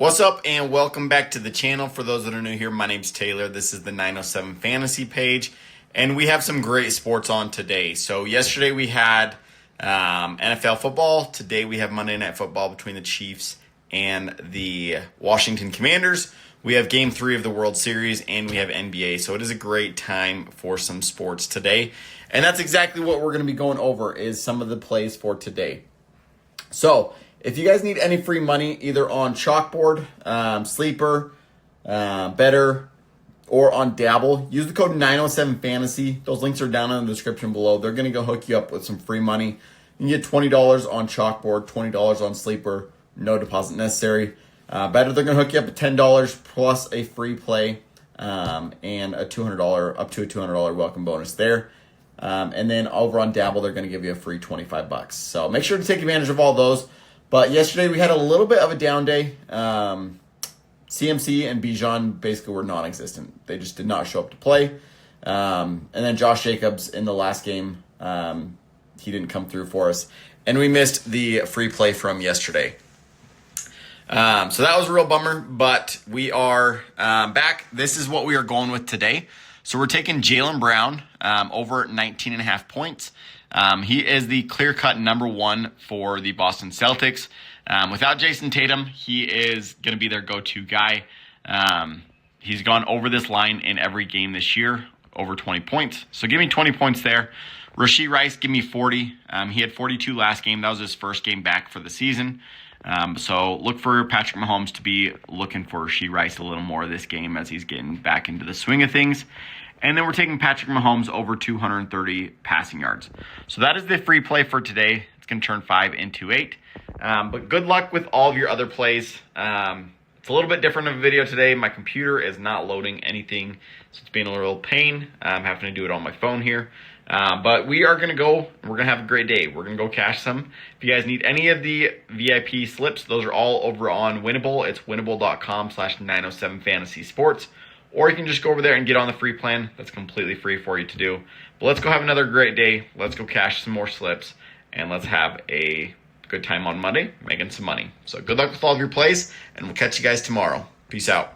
What's up and welcome back to the channel. For those that are new here, my name's Taylor. This is the 907 Fantasy page, and we have some great sports on today. So yesterday we had NFL football. Today we have Monday Night Football between the Chiefs and the Washington Commanders. We have Game 3 of the World Series, and we have NBA. So it is a great time for some sports today. And that's exactly what we're going to be going over is some of the plays for today. So if you guys need any free money, either on Chalkboard, Sleeper, BETR, or on Dabble, use the code 907Fantasy. Those links are down in the description below. They're going to go hook you up with some free money. You can get $20 on Chalkboard, $20 on Sleeper, no deposit necessary. BETR, they're going to hook you up at $10 plus a free play and a $200 up to a $200 welcome bonus there. And then over on Dabble, they're going to give you a free $25. So make sure to take advantage of all those. But yesterday we had a little bit of a down day. CMC and Bijan basically were non-existent. They just did not show up to play. And then Josh Jacobs in the last game, he didn't come through for us. And we missed the free play from yesterday. So that was a real bummer, but we are back. This is what we are going with today. So we're taking Jaylen Brown over 19.5 points. He is the clear-cut number one for the Boston Celtics. Without Jason Tatum, he is going to be their go-to guy. He's gone over this line in every game this year, over 20 points. So give me 20 points there. Rashee Rice, give me 40. He had 42 last game. That was his first game back for the season. So look for Patrick Mahomes to be looking for Rashee Rice a little more this game as he's getting back into the swing of things. And then we're taking Patrick Mahomes over 230 passing yards. So that is the free play for today. It's going to turn 5 into 8. But good luck with all of your other plays. It's a little bit different of a video today. My computer is not loading anything, so it's being a little pain. I'm having to do it on my phone here. But we are going to go, and we're going to have a great day. We're going to go cash some. If you guys need any of the VIP slips, those are all over on Winible. It's winnable.com/907fantasysports. Or you can just go over there and get on the free plan. That's completely free for you to do. But let's go have another great day. Let's go cash some more slips. And let's have a good time on Monday making some money. So good luck with all of your plays. And we'll catch you guys tomorrow. Peace out.